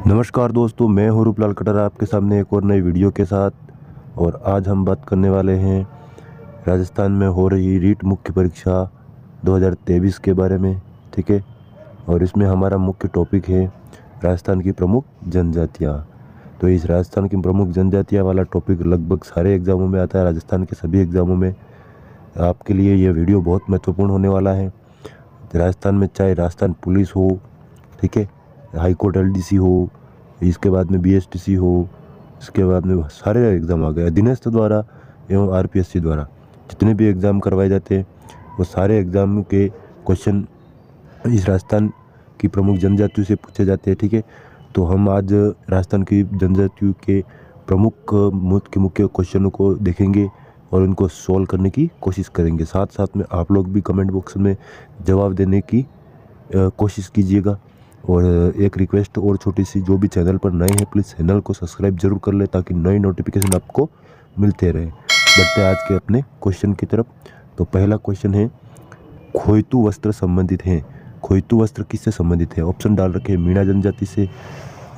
नमस्कार दोस्तों, मैं हूं रूपलाल कटर आपके सामने एक और नई वीडियो के साथ। और आज हम बात करने वाले हैं राजस्थान में हो रही रीट मुख्य परीक्षा 2023 के बारे में। ठीक है, और इसमें हमारा मुख्य टॉपिक है राजस्थान की प्रमुख जनजातियाँ। तो इस राजस्थान की प्रमुख जनजातियाँ वाला टॉपिक लगभग सारे एग्ज़ामों में आता है, राजस्थान के सभी एग्ज़ामों में। आपके लिए ये वीडियो बहुत महत्वपूर्ण होने वाला है। राजस्थान में चाहे राजस्थान पुलिस हो, ठीक है, हाई कोर्ट एलडीसी हो, इसके बाद में बीएसटीसी हो, इसके बाद में सारे एग्ज़ाम आ गए अधीनस्थ द्वारा एवं आरपीएससी द्वारा जितने भी एग्ज़ाम करवाए जाते हैं वो सारे एग्ज़ाम के क्वेश्चन इस राजस्थान की प्रमुख जनजातियों से पूछे जाते हैं। ठीक है, तो हम आज राजस्थान की जनजातियों के प्रमुख मुख्य क्वेश्चनों को देखेंगे और उनको सॉल्व करने की कोशिश करेंगे। साथ साथ में आप लोग भी कमेंट बॉक्स में जवाब देने की कोशिश कीजिएगा। और एक रिक्वेस्ट और छोटी सी, जो भी चैनल पर नए हैं प्लीज़ चैनल को सब्सक्राइब जरूर कर ले ताकि नई नोटिफिकेशन आपको मिलते रहे। बढ़ते हैं आज के अपने क्वेश्चन की तरफ। तो पहला क्वेश्चन है, खोयतू वस्त्र संबंधित हैं। खोयतू वस्त्र किससे संबंधित है? ऑप्शन डाल रखे हैं मीणा जनजाति से,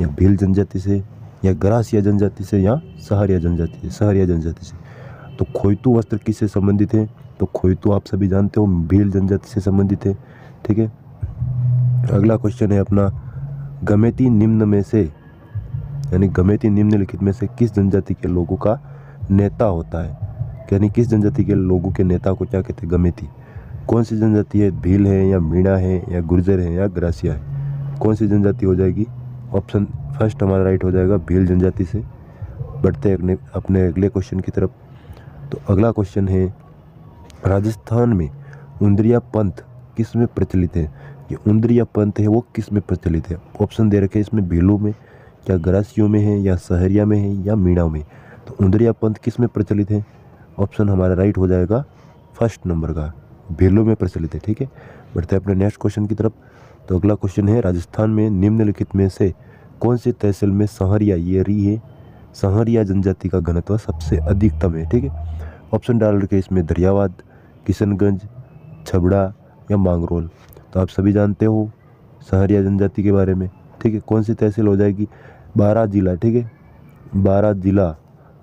या भील जनजाति से, या गरासिया जनजाति से, या सहरिया जनजाति से। तो खोयतू वस्त्र किससे संबंधित है? तो खोयतू आप सभी जानते हो भील जनजाति से संबंधित है। ठीक है, अगला क्वेश्चन है अपना, गमेती निम्न में से, यानी गमेती निम्नलिखित में से किस जनजाति के लोगों का नेता होता है? यानी किस जनजाति के लोगों के नेता को क्या कहते हैं? गमेती। कौन सी जनजाति है? भील है, या मीणा है, या गुर्जर है, या ग्रासिया है? कौन सी जनजाति हो जाएगी? ऑप्शन फर्स्ट हमारा राइट हो जाएगा, भील जनजाति से। बढ़ते हैं अपने अगले क्वेश्चन की तरफ। तो अगला क्वेश्चन है, राजस्थान में उंदरिया पंथ किस में प्रचलित है? ये उंदरिया पंथ है वो किस में प्रचलित है? ऑप्शन दे रखे हैं इसमें, भीलों में, या गरासियों में है, या सहरिया में है, या मीणा में। तो उंदरिया पंथ किस में प्रचलित है? ऑप्शन हमारा राइट हो जाएगा फर्स्ट नंबर का, भीलों में प्रचलित है। ठीक है, बढ़ते हैं अपने नेक्स्ट क्वेश्चन की तरफ। तो अगला क्वेश्चन है, राजस्थान में निम्नलिखित में से कौन सी तहसील में सहरिया, ये री है, सहरिया जनजाति का घनत्व सबसे अधिकतम है? ठीक है, ऑप्शन डाल रखे इसमें, दरियावाद, किशनगंज, छबड़ा, या मांगरोल। तो आप सभी जानते हो सहरिया जनजाति के बारे में। ठीक है, कौन सी तहसील हो जाएगी? 12 जिला। ठीक है, 12 जिला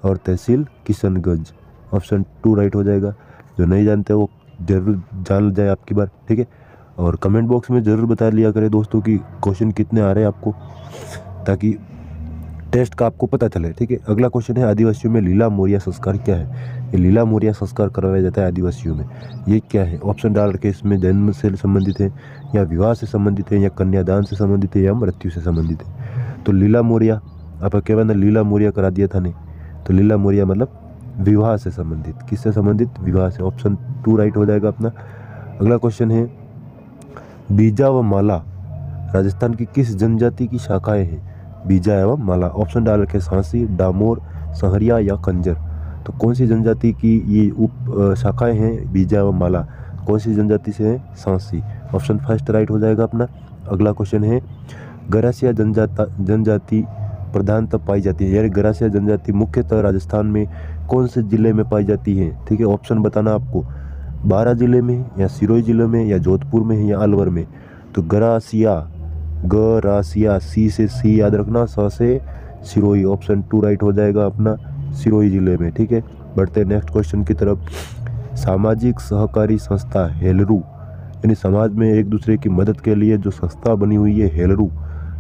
और तहसील किशनगंज। ऑप्शन 2 राइट हो जाएगा। जो नहीं जानते वो जरूर जान जाए आपकी बार। ठीक है, और कमेंट बॉक्स में ज़रूर बता लिया करें दोस्तों कि क्वेश्चन कितने आ रहे हैं आपको, ताकि टेस्ट का आपको पता चले। ठीक है, अगला क्वेश्चन है, आदिवासियों में लीला मोरिया संस्कार क्या है? ये लीला मोरिया संस्कार करवाया जाता है आदिवासियों में, ये क्या है? ऑप्शन डाल रखे इसमें, जन्म से संबंधित है, या विवाह से संबंधित है, या कन्यादान से संबंधित है, या मृत्यु से संबंधित है। तो लीला मोरिया, आप क्या बना, लीला मोरिया करा दिया था नहीं, तो लीला मोरिया मतलब विवाह से संबंधित। किससे संबंधित? विवाह से। ऑप्शन 2 राइट हो जाएगा अपना। अगला क्वेश्चन है, बीजा व माला राजस्थान की किस जनजाति की शाखाएं हैं? बीजा एवं माला। ऑप्शन डाल रखे सांसी, डामोर, सहरिया, या कंजर। तो कौन सी जनजाति की ये उप शाखाएं हैं बीजा एवं माला? कौन सी जनजाति से है? सांसी। ऑप्शन फर्स्ट राइट हो जाएगा अपना। अगला क्वेश्चन है, गरासिया जनजाति प्रधानतः पाई जाती है, यानी गरासिया जनजाति मुख्यतः राजस्थान में कौन से जिले में पाई जाती है? ठीक है, ऑप्शन बताना आपको, 12 जिले में, या सिरोही जिले में, या जोधपुर में, या अलवर में। तो गरासिया, सी से सी याद रखना, स से सिरोही। ऑप्शन 2 राइट हो जाएगा अपना, सिरोही जिले में। ठीक है, बढ़ते हैं नेक्स्ट क्वेश्चन की तरफ। सामाजिक सहकारी संस्था हेलरू, यानी समाज में एक दूसरे की मदद के लिए जो संस्था बनी हुई है हेलरू,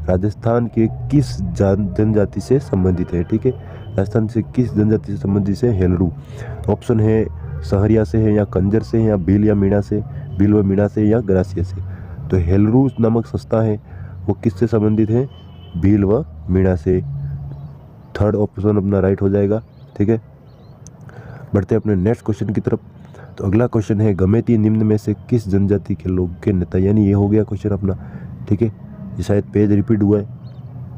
राजस्थान के किस जनजाति से संबंधित है? ठीक है, राजस्थान से किस जनजाति से संबंधित है हेलरू? ऑप्शन है सहरिया से है, या कंजर से है, या भील या मीणा से, भील व मीणा से, या गरासिया से। तो हेलरू नामक संस्था है वो किससे संबंधित है? भील व मीणा से। थर्ड ऑप्शन अपना राइट हो जाएगा। ठीक है, बढ़ते हैं अपने नेक्स्ट क्वेश्चन की तरफ। तो अगला क्वेश्चन है, गमेती निम्न में से किस जनजाति के लोग के नेता, यानी ये हो गया क्वेश्चन अपना। ठीक है, ये शायद पेज रिपीट हुआ है,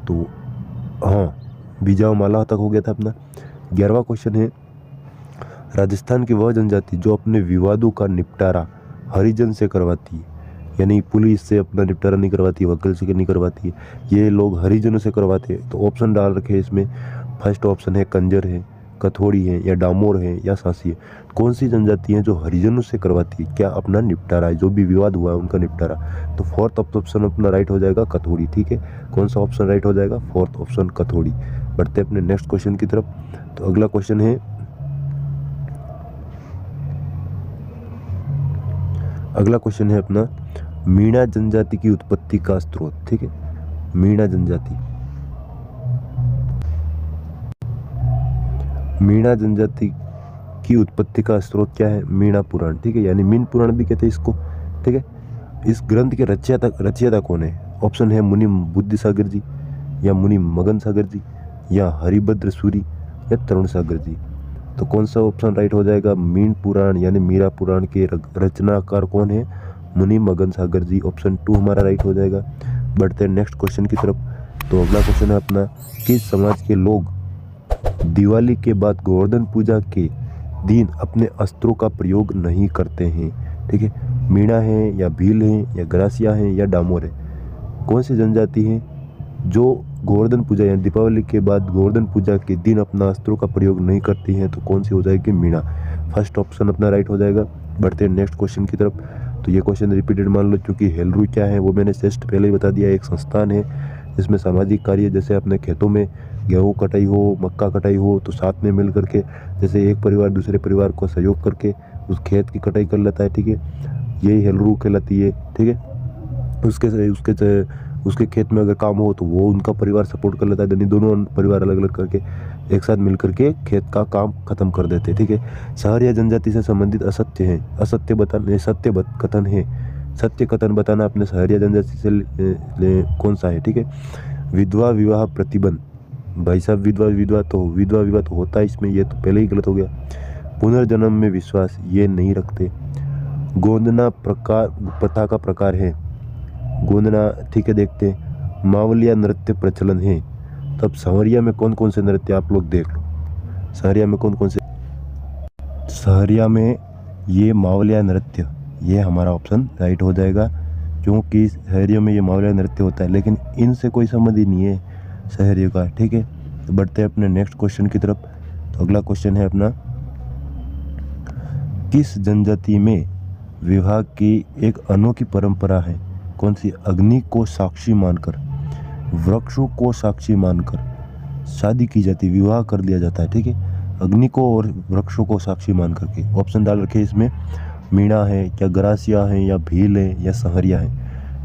तो हाँ, बीजा व माला तक हो गया था अपना। 11वां क्वेश्चन है, राजस्थान की वह जनजाति जो अपने विवादों का निपटारा हरिजन से करवाती है, यानी पुलिस से अपना निपटारा नहीं करवाती, वकील से नहीं करवाती है, ये लोग हरिजनों से करवाते हैं। तो ऑप्शन डाल रखे हैं इसमें, फर्स्ट ऑप्शन है कंजर है, कथोड़ी हैं या डामोर हैं या सांसी है? कौन सी जनजाति है जो हरिजनों से करवाती है क्या अपना निपटारा है, जो भी विवाद हुआ है उनका निपटारा? तो फोर्थ ऑप्शन अपना राइट हो जाएगा कथोड़ी। ठीक है, कौन सा ऑप्शन राइट हो जाएगा? Fourth option Kathodi. बढ़ते अपने नेक्स्ट क्वेश्चन की तरफ। तो अगला क्वेश्चन है अपना मीणा जनजाति की उत्पत्ति का स्रोत। ठीक है, मीणा जनजाति की उत्पत्ति का स्रोत क्या है? मीणा पुराण। ठीक है, यानी मीन पुराण भी कहते हैं इसको। ठीक है, इस ग्रंथ के रचयिता कौन है? ऑप्शन है मुनि बुद्धिसागर जी, या मुनि मगन सागर जी, या हरिभद्र सूरी, या तरुण सागर जी। तो कौन सा ऑप्शन राइट हो जाएगा? मीन पुराण यानी मीरा पुराण के रचनाकार कौन है? मुनि मगन सागर जी। ऑप्शन 2 हमारा राइट हो जाएगा। बढ़ते हैं नेक्स्ट क्वेश्चन की तरफ। तो अगला क्वेश्चन है अपना, किस समाज के लोग दिवाली के बाद गोवर्धन पूजा के दिन अपने अस्त्रों का प्रयोग नहीं करते हैं? ठीक है, मीणा है या भील है या ग्रासिया है या डामोर है? कौन सी जनजाति है जो गोवर्धन पूजा या दीपावली के बाद गोवर्धन पूजा के दिन अपना अस्त्रों का प्रयोग नहीं करती हैं? तो कौन सी हो जाएगी? मीणा। फर्स्ट ऑप्शन अपना राइट हो जाएगा। बढ़ते हैं नेक्स्ट क्वेश्चन की तरफ। तो ये क्वेश्चन रिपीटेड मान लो, क्योंकि हेलरू क्या है वो मैंने जस्ट पहले ही बता दिया। एक संस्थान है जिसमें सामाजिक कार्य, जैसे अपने खेतों में गेहूँ कटाई हो, मक्का कटाई हो, तो साथ में मिल करके जैसे एक परिवार दूसरे परिवार को सहयोग करके उस खेत की कटाई कर लेता है। ठीक है, यही हेलरू कहलाती है। ठीक है, उसके खेत में अगर काम हो तो वो उनका परिवार सपोर्ट कर लेता है, यानी दोनों परिवार अलग अलग करके एक साथ मिल करके खेत का काम खत्म कर देते हैं। ठीक है, सहरिया जनजाति से संबंधित असत्य है, सत्य कथन बताना अपने सहरिया जनजाति से कौन सा है? ठीक है, विधवा विवाह प्रतिबंध। भाई साहब, विधवा तो होता है इसमें, ये तो पहले ही गलत हो गया। पुनर्जन्म में विश्वास, ये नहीं रखते। गोंदना प्रथा का प्रकार है, गोंदना। ठीक है, देखते हैं। मावलिया नृत्य प्रचलन है। तब सहरिया में कौन कौन से नृत्य आप लोग देख लो। सहरिया में ये मावलिया नृत्य, ये हमारा ऑप्शन राइट हो जाएगा, क्योंकि सहरियों में ये मावलिया नृत्य होता है, लेकिन इनसे कोई संबंध ही नहीं है सहरियों का। ठीक है, तो बढ़ते हैं अपने नेक्स्ट क्वेश्चन की तरफ। तो अगला क्वेश्चन है अपना, किस जनजाति में विवाह की एक अनोखी परंपरा है? कौन सी? अग्नि को साक्षी मानकर, वृक्षों को साक्षी मानकर शादी की जाती, विवाह कर लिया जाता है। ठीक है, अग्नि को और वृक्षों को साक्षी मान करके। ऑप्शन डाल रखे इसमें, मीणा है, क्या ग्रासिया है, या भील है, या सहरिया है?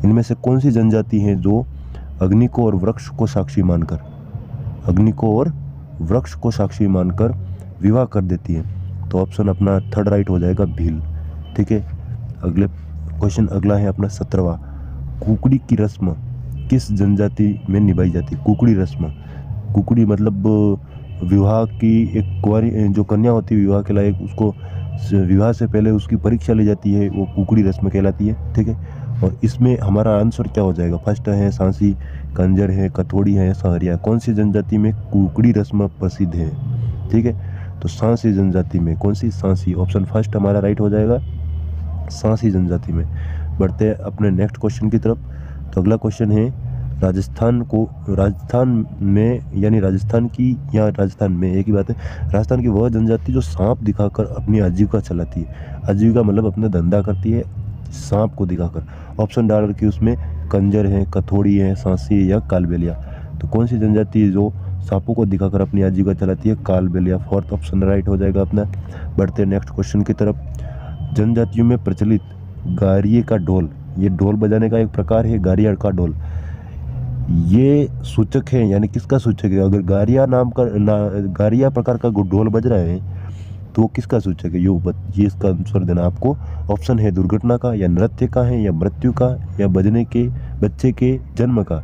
इनमें से कौन सी जनजाति है जो अग्नि को और वृक्ष को साक्षी मानकर विवाह कर देती है? तो ऑप्शन अपना थर्ड राइट हो जाएगा, भील। ठीक है, अगला है अपना 17वां। कुकड़ी की रस्म किस जनजाति में निभाई जाती है? कुकड़ी मतलब विवाह की एक कुंवारी जो कन्या होती है विवाह के लायक, उसको विवाह से पहले उसकी परीक्षा ली जाती है, वो कुकड़ी रस्म कहलाती है। ठीक है, और इसमें हमारा आंसर क्या हो जाएगा? फर्स्ट है सांसी, कंजर है, कथोड़ी है, सहरिया। कौन सी जनजाति में कुकड़ी रस्म प्रसिद्ध है? ठीक है, तो सांसी जनजाति में। कौन सी? सांसी। ऑप्शन फर्स्ट हमारा राइट हो जाएगा, सांसी जनजाति में। बढ़ते हैं अपने नेक्स्ट क्वेश्चन की तरफ। तो अगला क्वेश्चन है, राजस्थान में एक ही बात है, राजस्थान की वह जनजाति जो सांप दिखाकर अपनी आजीविका चलाती है। आजीविका मतलब अपना धंधा करती है सांप को दिखाकर। ऑप्शन डाल रखी उसमें, कंजर है, कथोड़ी है, सांसी या कालबेलिया। तो कौन सी जनजाति है जो सांपों को दिखाकर अपनी आजीविका चलाती है? कालबेलिया। फोर्थ ऑप्शन राइट हो जाएगा अपना। बढ़ते हैं नेक्स्ट क्वेश्चन की तरफ। जनजातियों में प्रचलित गारिये का ढोल, ये ढोल बजाने का एक प्रकार है, गारिया का ढोल। ये सूचक है, यानी किसका सूचक है? अगर गारिया प्रकार का ढोल बज रहा है तो वो किसका सूचक है? ये इसका आंसर देना आपको। ऑप्शन है दुर्घटना का, या नृत्य का है, या मृत्यु का, या बच्चे के जन्म का।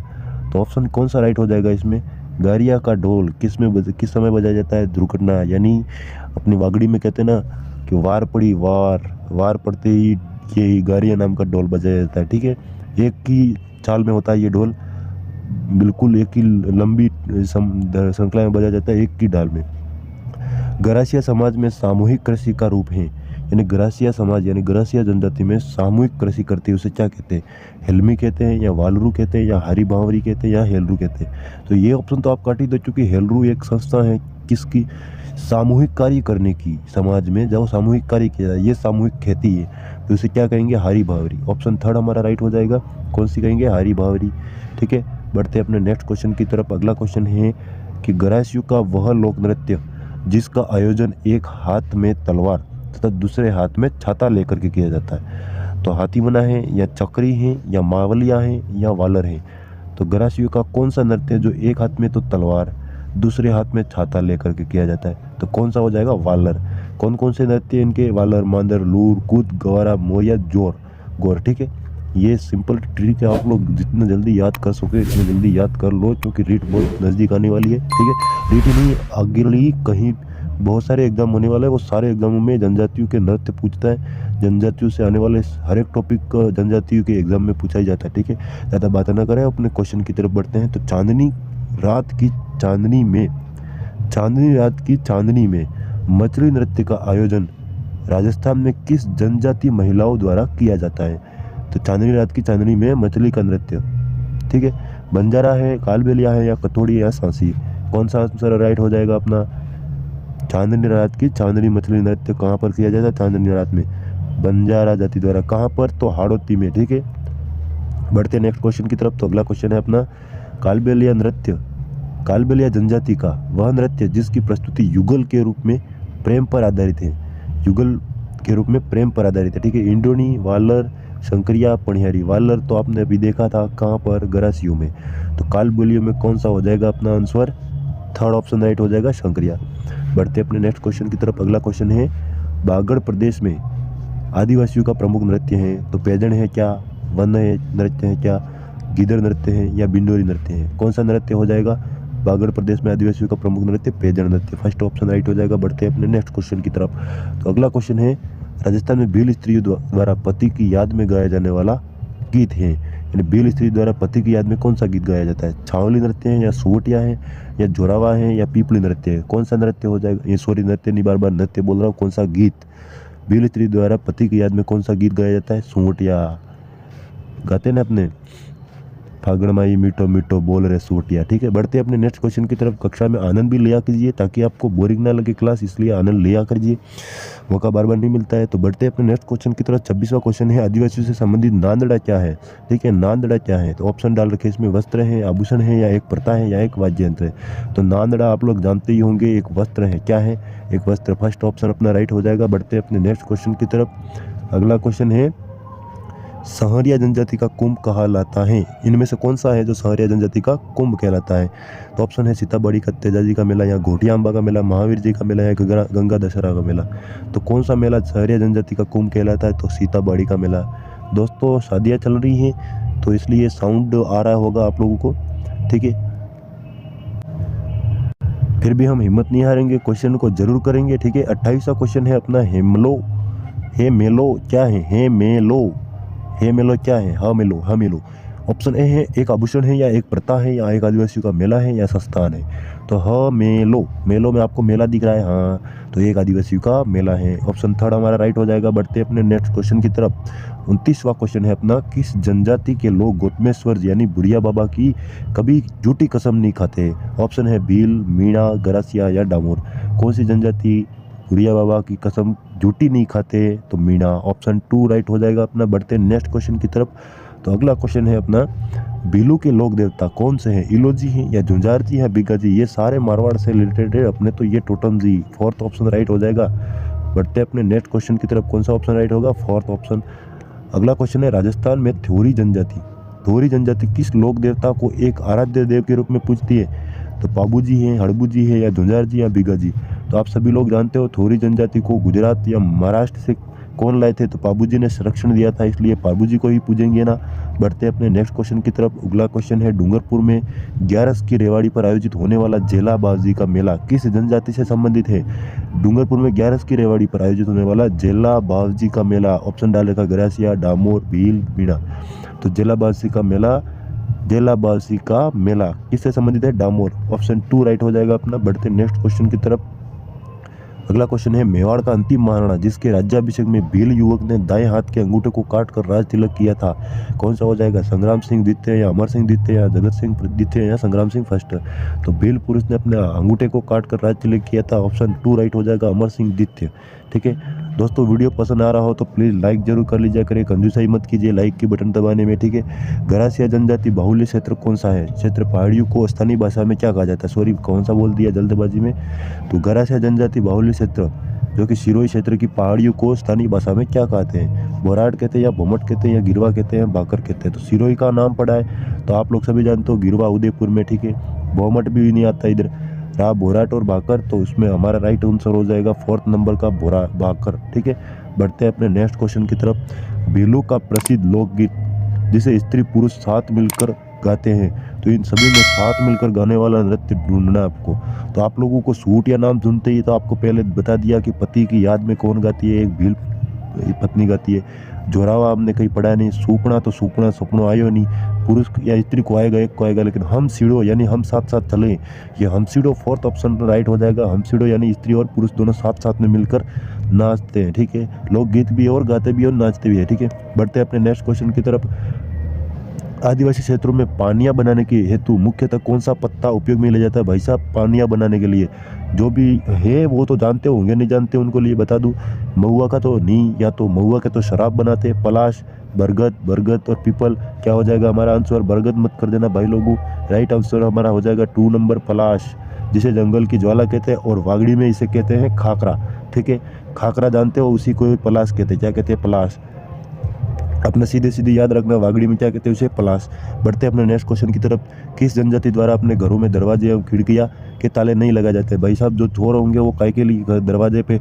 तो ऑप्शन कौन सा राइट हो जाएगा इसमें? गारिया का ढोल किस समय बजाया जाता है? दुर्घटना, यानी अपनी वागड़ी में कहते हैं ना कि वार पड़ते ही ये गारिया नाम का ढोल बजाया जाता है। ठीक है, एक ही चाल में होता है ये ढोल, बिल्कुल एक ही लंबी श्रृंखला में बजाया जाता है, एक ही डाल में। गरासिया समाज में सामूहिक कृषि का रूप है। यानी ग्रासिया समाज यानी ग्रासिया जनजाति में सामूहिक कृषि करते हैं उसे क्या कहते हैं? हेलमी कहते हैं या वालरू कहते हैं या हरी बावरी कहते हैं या हेलरू कहते हैं? तो ये ऑप्शन तो आप काट ही दो, क्योंकि हेलरू एक संस्था है किसकी? सामूहिक कार्य करने की, समाज में जब सामूहिक कार्य किया जाए, ये सामूहिक खेती है, तो उसे क्या कहेंगे? हरी बावरी। ऑप्शन थर्ड हमारा राइट हो जाएगा। कौन सी कहेंगे? हरी बावरी। ठीक है, बढ़ते अपने नेक्स्ट क्वेश्चन की तरफ। अगला क्वेश्चन है कि ग्रासियों का वह लोक नृत्य जिसका आयोजन एक हाथ में तलवार तथा दूसरे हाथ में छाता लेकर के किया जाता है, तो हाथी मना है या चक्री है या मावलिया है या वालर है? तो ग्रासियों का कौन सा नृत्य है जो एक हाथ में तो तलवार दूसरे हाथ में छाता लेकर के किया जाता है? तो कौन सा हो जाएगा? वालर। कौन कौन से नृत्य इनके? वालर, मांदर, लूर, कूद, गवारा, मोरिया, जोर, गोर। ठीक है, ये सिंपल ट्रिक है, आप लोग जितना जल्दी याद कर सके इतनी जल्दी याद कर लो, क्योंकि रीट बहुत नज़दीक आने वाली है। ठीक है, रीट ही नहीं, आगे कहीं बहुत सारे एग्जाम होने वाले हैं, वो सारे एग्जामों में जनजातियों के नृत्य पूछता है। जनजातियों से आने वाले हर एक टॉपिक जनजातियों के एग्जाम में पूछा ही जाता है। ठीक है, ज़्यादा बातें ना करें, अपने क्वेश्चन की तरफ बढ़ते हैं। तो चांदनी रात की चांदनी में मछली नृत्य का आयोजन राजस्थान में किस जनजाति महिलाओं द्वारा किया जाता है? तो चांदनी रात की चांदनी में मछली का नृत्य, ठीक है, बंजारा है, कालबेलिया है या कतोड़ी या सांसी? कौन सा आंसर राइट हो जाएगा अपना? चांदनी रात की चांदनी मछली नृत्य कहाँ पर किया जाता है? चांदनी रात में बंजारा जाति द्वारा। कहाँ पर? तो हाड़ौती में। ठीक है, बढ़ते नेक्स्ट क्वेश्चन की तरफ। तो अगला क्वेश्चन है अपना कालबेलिया नृत्य, कालबेलिया जनजाति का वह नृत्य जिसकी प्रस्तुति युगल के रूप में प्रेम पर आधारित है, युगल के रूप में प्रेम पर आधारित है। ठीक है, इंडोनी, वालर, शंकरिया, पणियारी। वालर तो आपने अभी देखा था कहाँ पर? ग्रासियों में। तो कालबेलिया में कौन सा हो जाएगा अपना आंसर? थर्ड ऑप्शन राइट हो जाएगा, शंकरिया। बढ़ते अपने नेक्स्ट क्वेश्चन की तरफ। अगला क्वेश्चन है बागड़ प्रदेश में आदिवासियों का प्रमुख नृत्य है, तो पैजण है क्या, वन है नृत्य है क्या, गिदर नृत्य है या बिंडोरी नृत्य है? कौन सा नृत्य हो जाएगा? बागड़ प्रदेश में आदिवासियों का प्रमुख नृत्य पैजण नृत्य, फर्स्ट ऑप्शन राइट हो जाएगा। बढ़ते हैं अपने नेक्स्ट क्वेश्चन की तरफ। तो अगला क्वेश्चन है राजस्थान में भील स्त्रियों द्वारा पति की याद में गाया जाने वाला गीत है, यानी भील स्त्री द्वारा पति की याद में कौन सा गीत गाया जाता है? छावली नृत्य है या सोवटिया है या जोरावा है या पीपली नृत्य है? कौन सा नृत्य हो जाएगा? ये सॉरी, नृत्य नहीं, बार बार नृत्य बोल रहा हूँ। कौन सा गीत? भील स्त्री द्वारा पति की याद में कौन सा गीत गाया जाता है? सोवटिया गाते ना अपने, फागण माई मीठो मीठो बोल रहे सोटिया। ठीक है, बढ़ते हैं अपने नेक्स्ट क्वेश्चन की तरफ। कक्षा में आनंद भी लिया कीजिए ताकि आपको बोरिंग ना लगे क्लास, इसलिए आनंद लिया करिए, मौका बार बार नहीं मिलता है। तो बढ़ते हैं अपने नेक्स्ट क्वेश्चन की तरफ। 26वां क्वेश्चन है आदिवासियों से संबंधित नांदड़ा क्या है? ठीक है, नांदड़ा क्या है? तो ऑप्शन डाल रखे इसमें, वस्त्र है, आभूषण है या एक प्रथा है या एक वाद्य यंत्र है? तो नांदड़ा आप लोग जानते ही होंगे, एक वस्त्र है। क्या है? एक वस्त्र। फर्स्ट ऑप्शन अपना राइट हो जाएगा। बढ़ते हैं अपने नेक्स्ट क्वेश्चन की तरफ। अगला क्वेश्चन है सहरिया जनजाति का कुंभ कहलाता है, इनमें से कौन सा है जो सहरिया जनजाति का कुंभ कहलाता है? तो ऑप्शन है सीताबड़ी का तेजाजी का मेला या घोटिया अम्बा का मेला, महावीर जी का मेला या गंगा दशहरा का मेला? तो कौन सा मेला सहरिया जनजाति का कुंभ कहलाता है? तो सीताबड़ी का मेला। दोस्तों शादियाँ चल रही हैं तो इसलिए साउंड आ रहा होगा आप लोगों को। ठीक है, फिर भी हम हिम्मत नहीं हारेंगे, क्वेश्चन को जरूर करेंगे। ठीक है, 28वां क्वेश्चन है अपना हेमलो, हे मेलो क्या है? हे मेलो क्या है? हा मेलो। ऑप्शन ए है एक आभूषण है या एक प्रथा है या एक आदिवासियों का मेला है या संस्थान है? तो हा मेलो, मेलो में आपको मेला दिख रहा है, हाँ, तो एक आदिवासियों का मेला है। ऑप्शन थर्ड हमारा राइट हो जाएगा। बढ़ते अपने नेक्स्ट क्वेश्चन की तरफ। 29वां क्वेश्चन है अपना किस जनजाति के लोग गोतमेश्वर यानी बुढ़िया बाबा की कभी झूठी कसम नहीं खाते? ऑप्शन है भील, मीणा, गरासिया या डामोर। कौन सी जनजाति बुढ़िया बाबा की कसम झूठी नहीं खाते? तो मीणा। ऑप्शन 2 राइट हो जाएगा अपना। बढ़ते नेक्स्ट क्वेश्चन की तरफ। तो अगला क्वेश्चन है अपना भीलू के लोक देवता कौन से हैं? इलोजी हैं या झुंझार जी या बिगा जी? ये सारे मारवाड़ से रिलेटेड है अपने, तो ये टोटम जी, फोर्थ ऑप्शन राइट हो जाएगा। बढ़ते अपने नेक्स्ट क्वेश्चन की तरफ। कौन सा ऑप्शन राइट होगा? Fourth option. अगला क्वेश्चन है राजस्थान में थोरी जनजाति किस लोक देवता को एक आराध्य देव के रूप में पूजती है? तो पाबू जी हैं, हड़बू जी है या झुंझार जी या बिगा जी? तो आप सभी लोग जानते हो थोरी जनजाति को गुजरात या महाराष्ट्र से कौन लाए थे? तो पाबू जी ने संरक्षण दिया था, इसलिए पाबू जी को ही पूजेंगे ना। बढ़ते अपने नेक्स्ट क्वेश्चन की तरफ। अगला क्वेश्चन है डूंगरपुर में 11 की रेवाड़ी पर आयोजित होने वाला जेला बावजी का मेला किस जनजाति से संबंधित है? डूंगरपुर में 11 की रेवाड़ी पर आयोजित होने वाला जेला बावजी का मेला, ऑप्शन डालेगा गरासिया, डामोर, भील, मीणा। तो जेला बावजी का मेला किससे संबंधित है? डामोर। ऑप्शन 2 राइट हो जाएगा अपना। बढ़ते नेक्स्ट क्वेश्चन की तरफ। अगला क्वेश्चन है, मेवाड़ का अंतिम महाराणा जिसके राज्याभिषेक में भील युवक ने दाएं हाथ के अंगूठे को काटकर राज तिलक किया था, कौन सा हो जाएगा? संग्राम सिंह द्वितीय या अमर सिंह द्वितीय या जगत सिंह द्वितीय या संग्राम सिंह फर्स्ट। तो भील पुरुष ने अपने अंगूठे को काटकर राज तिलक किया था, ऑप्शन 2 राइट हो जाएगा, अमर सिंह द्वितीय। ठीक है दोस्तों, वीडियो पसंद आ रहा हो तो प्लीज़ लाइक जरूर कर लीजिए करें, कंजूसाई मत कीजिए लाइक की बटन दबाने में। ठीक है, गरासिया जनजाति बाहुल्य क्षेत्र कौन सा है? क्षेत्र पहाड़ियों को स्थानीय भाषा में क्या कहा जाता है? सॉरी, कौन सा बोल दिया जल्दबाजी में। तो गरासिया जनजाति बाहुल्य क्षेत्र जो कि सिरोही क्षेत्र की पहाड़ियों को स्थानीय भाषा में क्या कहते हैं? बोराट कहते हैं या भोमट कहते हैं या गिरवा कहते हैं, बाकर कहते हैं। तो सिरोही का नाम पड़ा है तो आप लोग सभी जानते हो, गिरवा उदयपुर में। ठीक है, भोमट भी नहीं आता इधर, रहा बोराट और बाकर, तो उसमें हमारा राइट आंसर हो जाएगा 4th नंबर का बाकर। ठीक है, बढ़ते हैं अपने नेक्स्ट क्वेश्चन की तरफ। भीलू का प्रसिद्ध लोकगीत जिसे स्त्री पुरुष साथ मिलकर गाते हैं, तो इन सभी में साथ मिलकर गाने वाला नृत्य ढूंढना है आपको। तो आप लोगों को सूट या नाम सुनते ही तो आपको पहले बता दिया कि पति की याद में कौन गाती है, एक भील पत्नी गाती है। जोरावा हमने कहीं पढ़ा नहीं, सूपना तो सूपना सपनों आयो नहीं, पुरुष या स्त्री को आएगा एक को आएगा, लेकिन हम सीढ़ो यानी हम साथ साथ चले, ये हम सीढ़ो 4th ऑप्शन राइट हो जाएगा। हम सीढ़ो यानी स्त्री और पुरुष दोनों साथ साथ में मिलकर नाचते हैं। ठीक है, लोकगीत भी और गाते भी और नाचते भी है। ठीक है, बढ़ते हैं अपने नेक्स्ट क्वेश्चन की तरफ। आदिवासी क्षेत्रों में पानियाँ बनाने के हेतु मुख्यतः कौन सा पत्ता उपयोग में लिया जाता है? भाई साहब, पानियाँ बनाने के लिए जो भी है वो तो जानते होंगे, नहीं जानते उनको लिए बता दूं। महुआ का तो नहीं, या तो महुआ के तो शराब बनाते हैं, पलाश, बरगद और पीपल। क्या हो जाएगा हमारा आंसर? बरगद मत कर देना भाई लोगों, राइट आंसर हमारा हो जाएगा 2 नंबर पलाश, जिसे जंगल की ज्वाला कहते हैं और वागड़ी में इसे कहते हैं खाकरा। ठीक है, खाकरा जानते हो, उसी को पलाश कहते हैं। क्या कहते हैं? पलाश। अपना सीधे सीधे याद रखना, वागड़ी में क्या कहते हैं? उसे पलाश। बढ़ते अपने नेक्स्ट क्वेश्चन की तरफ। किस जनजाति द्वारा अपने घरों में दरवाजे एवं खिड़कियां के ताले नहीं लगाए जाते? भाई साहब, जो चोर होंगे वो काय के लिए दरवाजे पे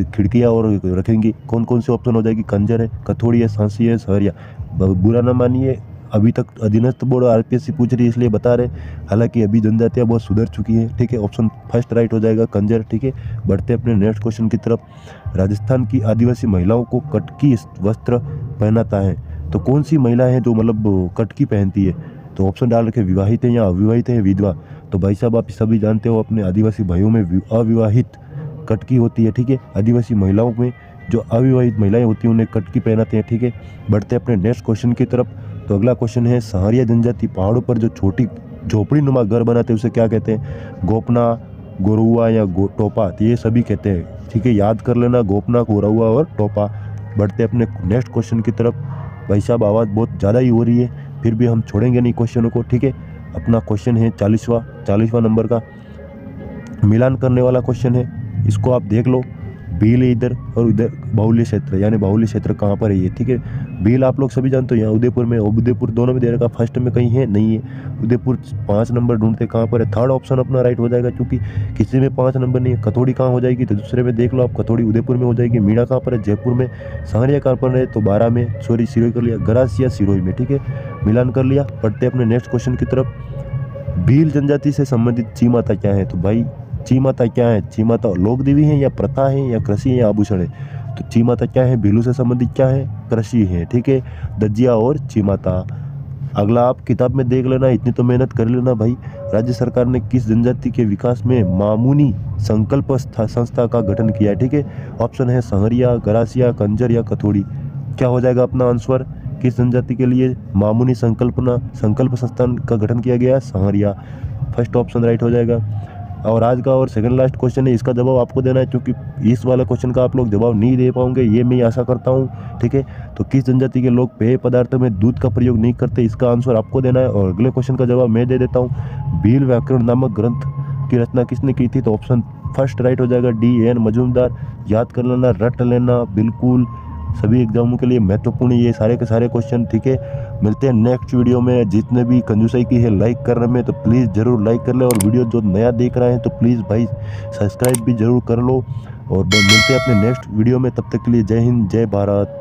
खिड़कियां और रखेंगी? कौन कौन से ऑप्शन हो जाएगी? कंजर है, कथोड़ी है, सांसी है, सहरिया। बुरा ना मानिए, अभी तक अधीनस्थ बोर्ड आरपीएससी पूछ रही है इसलिए बता रहे, हालांकि अभी जनजातियाँ बहुत सुधर चुकी हैं। ठीक है, ऑप्शन फर्स्ट राइट हो जाएगा, कंजर। ठीक है, बढ़ते अपने नेक्स्ट क्वेश्चन की तरफ। राजस्थान की आदिवासी महिलाओं को कटकी वस्त्र पहनाता है, तो कौन सी महिला है जो मतलब कटकी पहनती है? तो ऑप्शन डाल रखे, विवाहित है या अविवाहित है, विधवा। तो भाई साहब, आप सभी जानते हो अपने आदिवासी भाइयों में अविवाहित कटकी होती है। ठीक है, आदिवासी महिलाओं में जो अविवाहित महिलाएं होती हैं उन्हें कटकी पहनाते हैं। ठीक है, बढ़ते अपने नेक्स्ट क्वेश्चन की तरफ। तो अगला क्वेश्चन है, सहरिया जनजाति पहाड़ों पर जो छोटी झोपड़ी नुमा घर बनाते हैं उसे क्या कहते हैं? गोपना, गोरुआ या टोपा। तो ये सभी कहते हैं। ठीक है, याद कर लेना, गोपना, गोरुआ और टोपा। बढ़ते अपने नेक्स्ट क्वेश्चन की तरफ। भाई साहब, आवाज़ बहुत ज़्यादा ही हो रही है, फिर भी हम छोड़ेंगे नहीं क्वेश्चनों को। ठीक है, अपना क्वेश्चन है 40वां नंबर का मिलान करने वाला क्वेश्चन है, इसको आप देख लो। भील है इधर और उधर बाहुल्य क्षेत्र, यानी बाहुल्य क्षेत्र कहाँ पर है ये? ठीक है, भील आप लोग सभी जानते हो यहाँ उदयपुर में, उदयपुर दोनों में दे रखा, फर्स्ट में कहीं है नहीं है। उदयपुर 5 नंबर ढूंढते कहाँ पर है? 3rd ऑप्शन अपना राइट हो जाएगा, क्योंकि किसी में 5 नंबर नहीं है। कथोड़ी कहाँ हो जाएगी? तो दूसरे में देख लो आप, कथोड़ी उदयपुर में हो जाएगी। मीणा कहाँ पर है? जयपुर में। सहरिया कहाँ पर है? तो 12 में, सॉरी सिरोही कर लिया, गरासिया सिरोही में। ठीक है, मिलान कर लिया। पढ़ते अपने नेक्स्ट क्वेश्चन की तरफ। भील जनजाति से संबंधित ची माता क्या है? तो भाई ची माता क्या है? ची माता लोक देवी है या प्रथा है या कृषि है या आभूषण है? तो ची माता क्या है? भीलू से संबंधित क्या है? कृषि है। ठीक है, दजिया और ची माता। अगला आप किताब में देख लेना, इतनी तो मेहनत कर लेना भाई। राज्य सरकार ने किस जनजाति के विकास में मामूनी संकल्प संस्था का गठन किया है? ठीक है, ऑप्शन है सहरिया, गरासिया, कंजर या कथोड़ी। क्या हो जाएगा अपना आंसर? किस जनजाति के लिए मामूनी संकल्प संस्थान का गठन किया गया? सहरिया। फर्स्ट ऑप्शन राइट हो जाएगा। और आज का और सेकंड लास्ट क्वेश्चन है, इसका जवाब आपको देना है, क्योंकि इस वाले क्वेश्चन का आप लोग जवाब नहीं दे पाओगे, ये मैं आशा करता हूँ। ठीक है, तो किस जनजाति के लोग पेय पदार्थों में दूध का प्रयोग नहीं करते, इसका आंसर आपको देना है। और अगले क्वेश्चन का जवाब मैं दे देता हूँ। भील व्याकरण नामक ग्रंथ की रचना किसने की थी? तो ऑप्शन फर्स्ट राइट हो जाएगा, D.N. मजूमदार। याद कर लेना, रट लेना, बिल्कुल सभी एग्जामों के लिए महत्वपूर्ण ये सारे के सारे क्वेश्चन। ठीक है, मिलते हैं नेक्स्ट वीडियो में। जितने भी कंजूसाई की है लाइक करने में, तो प्लीज़ ज़रूर लाइक कर ले, और वीडियो जो नया देख रहे हैं तो प्लीज़ भाई सब्सक्राइब भी ज़रूर कर लो। और मिलते हैं अपने नेक्स्ट वीडियो में, तब तक के लिए जय हिंद, जय भारत।